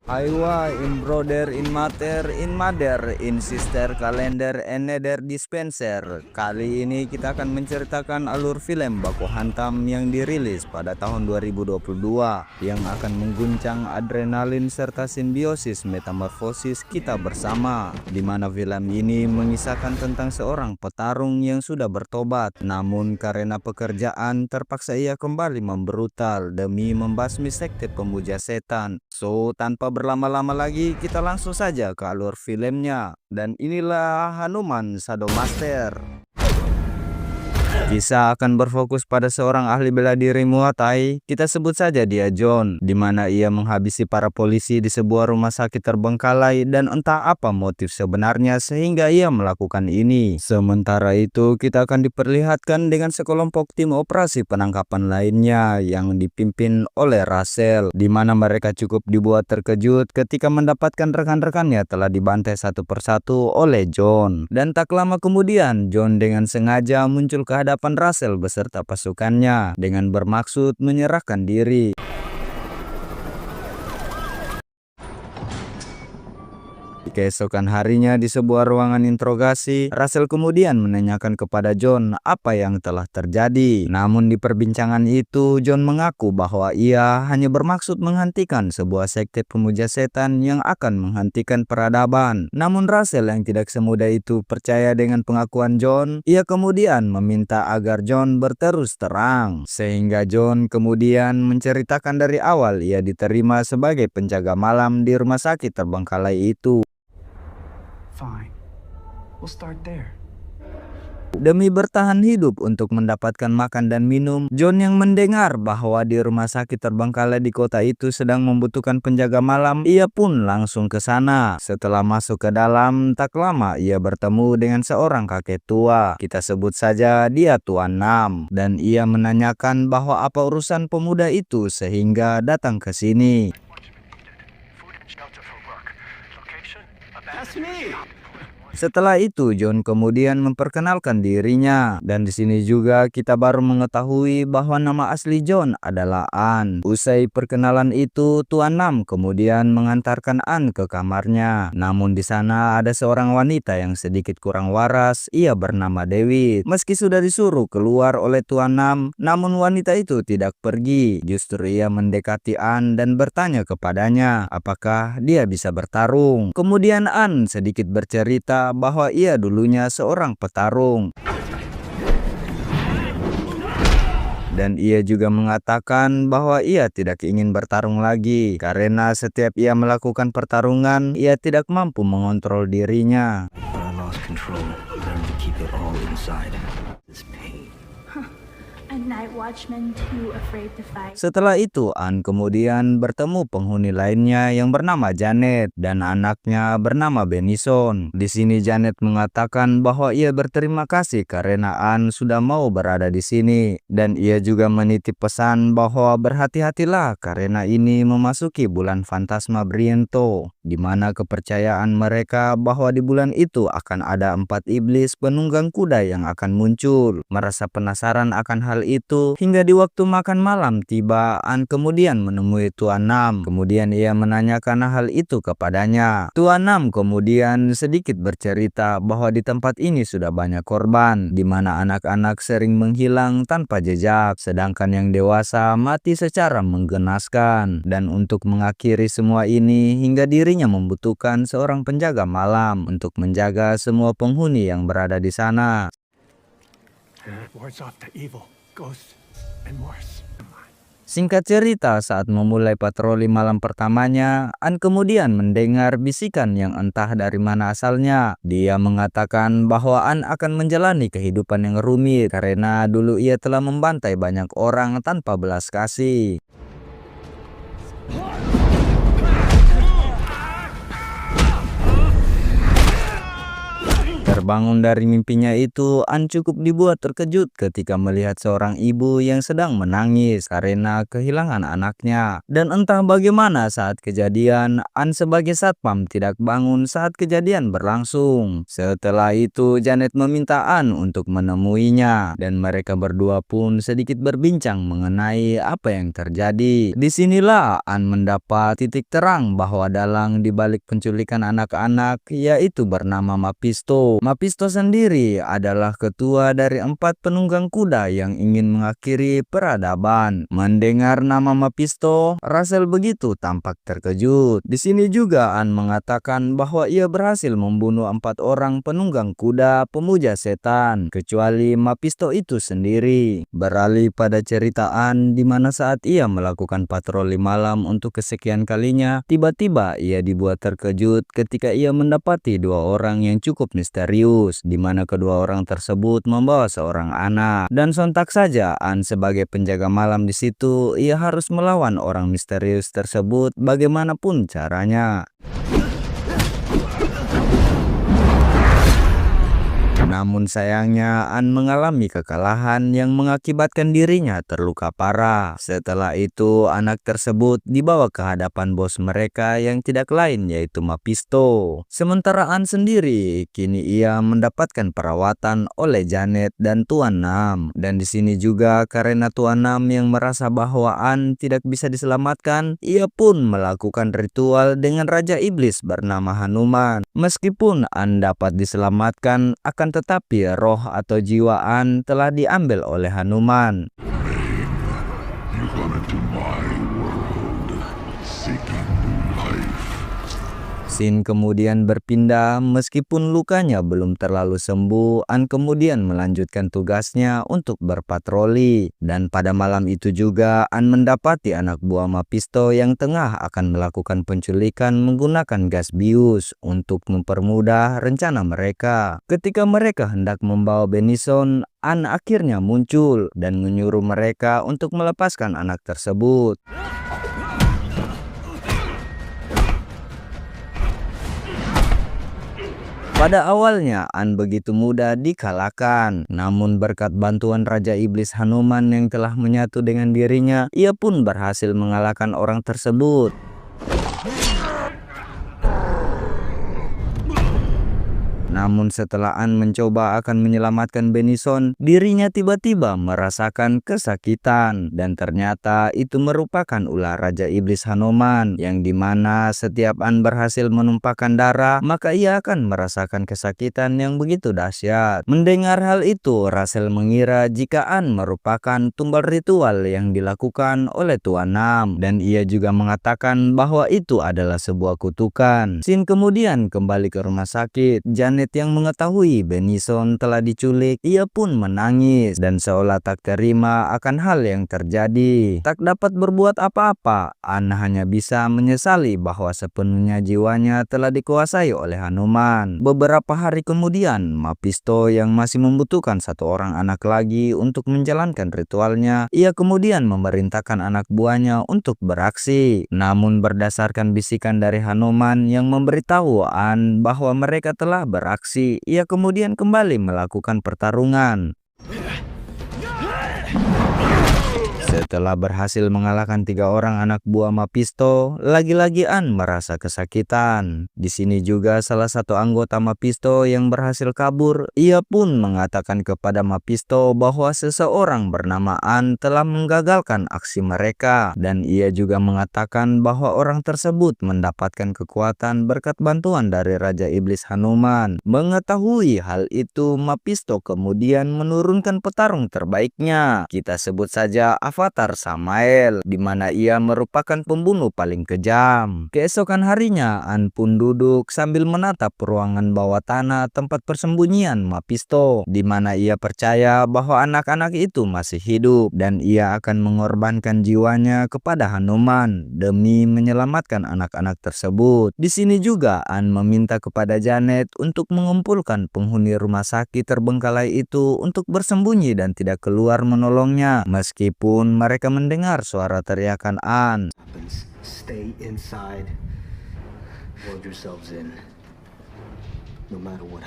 Aiwa in brother in mater in mother in sister kalender another dispenser. Kali ini kita akan menceritakan alur film Baku Hantam yang dirilis pada tahun 2022 yang akan mengguncang adrenalin serta simbiosis metamorfosis kita bersama, di mana film ini mengisahkan tentang seorang petarung yang sudah bertobat, namun karena pekerjaan terpaksa ia kembali membrutal demi membasmi sekte pemuja setan. So, tanpa berlama-lama lagi, kita langsung saja ke alur filmnya. Dan inilah Hanuman Shadow Master. Kisah akan berfokus pada seorang ahli bela diri Muay Thai, kita sebut saja dia John, di mana ia menghabisi para polisi di sebuah rumah sakit terbengkalai dan entah apa motif sebenarnya sehingga ia melakukan ini. Sementara itu, kita akan diperlihatkan dengan sekelompok tim operasi penangkapan lainnya yang dipimpin oleh Russell, di mana mereka cukup dibuat terkejut ketika mendapatkan rekan-rekannya telah dibantai satu persatu oleh John. Dan tak lama kemudian, John dengan sengaja muncul ke hadapan Russell beserta pasukannya dengan bermaksud menyerahkan diri. Keesokan harinya di sebuah ruangan interogasi, Russell kemudian menanyakan kepada John apa yang telah terjadi. Namun di perbincangan itu, John mengaku bahwa ia hanya bermaksud menghentikan sebuah sekte pemuja setan yang akan menghentikan peradaban. Namun Russell yang tidak semudah itu percaya dengan pengakuan John. Ia kemudian meminta agar John berterus terang, sehingga John kemudian menceritakan dari awal ia diterima sebagai penjaga malam di rumah sakit terbengkalai itu. Fine. We'll start there. Demi bertahan hidup untuk mendapatkan makan dan minum, John yang mendengar bahwa di rumah sakit terbengkalai di kota itu sedang membutuhkan penjaga malam, ia pun langsung ke sana. Setelah masuk ke dalam, tak lama ia bertemu dengan seorang kakek tua. Kita sebut saja dia Tuan Nam, dan ia menanyakan bahwa apa urusan pemuda itu sehingga datang ke sini. That's me. Setelah itu, John kemudian memperkenalkan dirinya, dan di sini juga kita baru mengetahui bahwa nama asli John adalah Ann. Usai perkenalan itu, Tuan Nam kemudian mengantarkan Ann ke kamarnya. Namun di sana ada seorang wanita yang sedikit kurang waras, ia bernama Dewi. Meski sudah disuruh keluar oleh Tuan Nam, namun wanita itu tidak pergi. Justru ia mendekati Ann dan bertanya kepadanya apakah dia bisa bertarung. Kemudian Ann sedikit bercerita bahwa ia dulunya seorang petarung. Dan ia juga mengatakan bahwa ia tidak ingin bertarung lagi karena setiap ia melakukan pertarungan, ia tidak mampu mengontrol dirinya. But I lost control. Learned to keep it all inside. This pain. A night watchman too afraid to fight. Setelah itu, Ann kemudian bertemu penghuni lainnya yang bernama Janet dan anaknya bernama Benison. Di sini Janet mengatakan bahwa ia berterima kasih karena Ann sudah mau berada di sini, dan ia juga menitip pesan bahwa berhati-hatilah karena ini memasuki bulan Fantasma Briento, di mana kepercayaan mereka bahwa di bulan itu akan ada 4 iblis penunggang kuda yang akan muncul. Merasa penasaran akan hal itu, hingga di waktu makan malam tiba, Ann kemudian menemui Tuan Nam. Kemudian ia menanyakan hal itu kepadanya. Tuan Nam kemudian sedikit bercerita bahwa di tempat ini sudah banyak korban, di mana anak-anak sering menghilang tanpa jejak, sedangkan yang dewasa mati secara menggenaskan. Dan untuk mengakhiri semua ini, hingga dirinya membutuhkan seorang penjaga malam untuk menjaga semua penghuni yang berada di sana. Wards off the evil, ghosts, and worse. Singkat cerita, saat memulai patroli malam pertamanya, Ann kemudian mendengar bisikan yang entah dari mana asalnya. Dia mengatakan bahwa Ann akan menjalani kehidupan yang rumit karena dulu ia telah membantai banyak orang tanpa belas kasih. terbangun dari mimpinya itu, An cukup dibuat terkejut ketika melihat seorang ibu yang sedang menangis karena kehilangan anaknya. Dan entah bagaimana saat kejadian, An sebagai satpam tidak bangun saat kejadian berlangsung. Setelah itu, Janet meminta An untuk menemuinya, dan mereka berdua pun sedikit berbincang mengenai apa yang terjadi. Disinilah An mendapat titik terang bahwa dalang di balik penculikan anak-anak yaitu bernama Mephisto. Mephisto sendiri adalah ketua dari 4 penunggang kuda yang ingin mengakhiri peradaban. Mendengar nama Mephisto, Russell begitu tampak terkejut. Di sini juga An mengatakan bahwa ia berhasil membunuh 4 orang penunggang kuda pemuja setan, kecuali Mephisto itu sendiri. Beralih pada ceritaan di mana saat ia melakukan patroli malam untuk kesekian kalinya, tiba-tiba ia dibuat terkejut ketika ia mendapati 2 orang yang cukup misterius, di mana kedua orang tersebut membawa seorang anak. Dan sontak saja An sebagai penjaga malam di situ, ia harus melawan orang misterius tersebut bagaimanapun caranya. Namun sayangnya An mengalami kekalahan yang mengakibatkan dirinya terluka parah. Setelah itu anak tersebut dibawa ke hadapan bos mereka yang tidak lain yaitu Mephisto. Sementara An sendiri kini ia mendapatkan perawatan oleh Janet dan Tuan Nam. Dan di sini juga karena Tuan Nam yang merasa bahwa An tidak bisa diselamatkan, ia pun melakukan ritual dengan Raja Iblis bernama Hanuman. Meskipun An dapat diselamatkan, akan tetapi roh atau jiwa An telah diambil oleh Hanuman. You come into my world seeking life. Scene kemudian berpindah, meskipun lukanya belum terlalu sembuh, An kemudian melanjutkan tugasnya untuk berpatroli. Dan pada malam itu juga An mendapati anak buah Mephisto yang tengah akan melakukan penculikan menggunakan gas bius untuk mempermudah rencana mereka. Ketika mereka hendak membawa Benison, An akhirnya muncul dan menyuruh mereka untuk melepaskan anak tersebut. Pada awalnya An begitu mudah dikalahkan, namun berkat bantuan Raja Iblis Hanuman yang telah menyatu dengan dirinya, ia pun berhasil mengalahkan orang tersebut. Namun setelah An mencoba akan menyelamatkan Benison, dirinya tiba-tiba merasakan kesakitan. Dan ternyata itu merupakan ulah Raja Iblis Hanuman, yang dimana setiap An berhasil menumpahkan darah, maka ia akan merasakan kesakitan yang begitu dahsyat. Mendengar hal itu, Russell mengira jika An merupakan tumbal ritual yang dilakukan oleh Tuan Nam. Dan ia juga mengatakan bahwa itu adalah sebuah kutukan. Scene kemudian kembali ke rumah sakit. Janet yang mengetahui Benison telah diculik, ia pun menangis dan seolah tak terima akan hal yang terjadi. Tak dapat berbuat apa-apa, An hanya bisa menyesali bahwa sepenuhnya jiwanya telah dikuasai oleh Hanuman. Beberapa hari kemudian, Mephisto yang masih membutuhkan 1 orang anak lagi untuk menjalankan ritualnya, ia kemudian memerintahkan anak buahnya untuk beraksi. Namun berdasarkan bisikan dari Hanuman yang memberitahu An bahwa mereka telah beraksi, ia kemudian kembali melakukan pertarungan. Setelah berhasil mengalahkan 3 orang anak buah Mephisto, lagi-lagi An merasa kesakitan. Di sini juga salah satu anggota Mephisto yang berhasil kabur, ia pun mengatakan kepada Mephisto bahwa seseorang bernama An telah menggagalkan aksi mereka. Dan ia juga mengatakan bahwa orang tersebut mendapatkan kekuatan berkat bantuan dari Raja Iblis Hanuman. Mengetahui hal itu, Mephisto kemudian menurunkan petarung terbaiknya. Kita sebut saja Avatar Samael, di mana ia merupakan pembunuh paling kejam. Keesokan harinya, An pun duduk sambil menatap ruangan bawah tanah tempat persembunyian Mephisto, di mana ia percaya bahwa anak-anak itu masih hidup dan ia akan mengorbankan jiwanya kepada Hanuman demi menyelamatkan anak-anak tersebut. Di sini juga An meminta kepada Janet untuk mengumpulkan penghuni rumah sakit terbengkalai itu untuk bersembunyi dan tidak keluar menolongnya, meskipun mereka mendengar suara teriakan An. Stay inside. Hold yourselves in.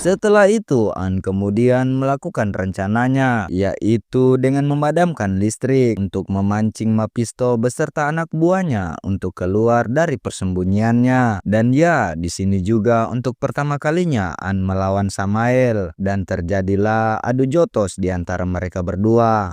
Setelah itu, An kemudian melakukan rencananya, yaitu dengan memadamkan listrik untuk memancing Mephisto beserta anak buahnya untuk keluar dari persembunyiannya. Dan ya, di sini juga untuk pertama kalinya An melawan Samael dan terjadilah adu jotos di antara mereka berdua.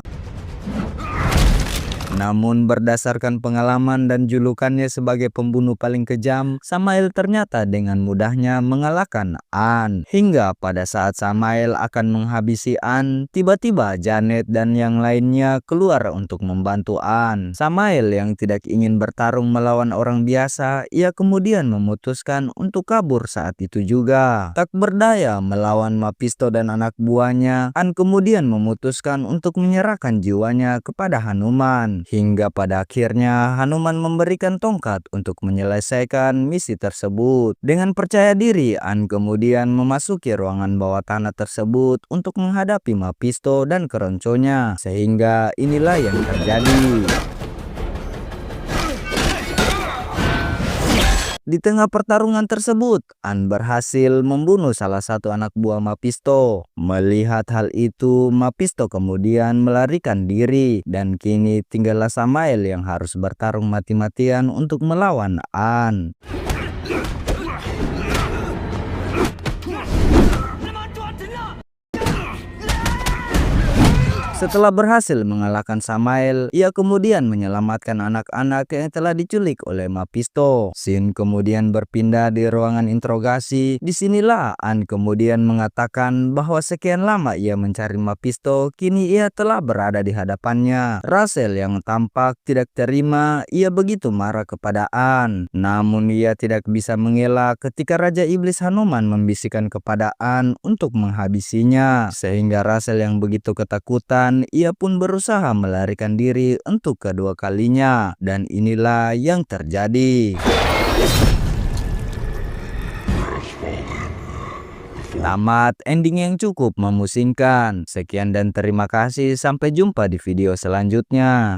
Namun berdasarkan pengalaman dan julukannya sebagai pembunuh paling kejam, Samael ternyata dengan mudahnya mengalahkan An. Hingga pada saat Samael akan menghabisi An, tiba-tiba Janet dan yang lainnya keluar untuk membantu An. Samael yang tidak ingin bertarung melawan orang biasa, ia kemudian memutuskan untuk kabur saat itu juga. Tak berdaya melawan Mephisto dan anak buahnya, An kemudian memutuskan untuk menyerahkan jiwanya kepada Hanuman. Hingga pada akhirnya Hanuman memberikan tongkat untuk menyelesaikan misi tersebut. Dengan percaya diri, An kemudian memasuki ruangan bawah tanah tersebut untuk menghadapi Mephisto dan keronconya. Sehingga inilah yang terjadi. Di tengah pertarungan tersebut, An berhasil membunuh salah satu anak buah Mephisto. Melihat hal itu, Mephisto kemudian melarikan diri dan kini tinggallah Samael yang harus bertarung mati-matian untuk melawan An. Setelah berhasil mengalahkan Samael, ia kemudian menyelamatkan anak-anak yang telah diculik oleh Mephisto. Scene kemudian berpindah di ruangan interogasi. Disinilah An kemudian mengatakan bahwa sekian lama ia mencari Mephisto, kini ia telah berada di hadapannya. Rachel yang tampak tidak terima, ia begitu marah kepada An. Namun ia tidak bisa mengelak ketika Raja Iblis Hanuman membisikkan kepada An untuk menghabisinya. Sehingga Rachel yang begitu ketakutan, ia pun berusaha melarikan diri untuk kedua kalinya. Dan inilah yang terjadi. Tamat ending yang cukup memusingkan. Sekian dan terima kasih, sampai jumpa di video selanjutnya.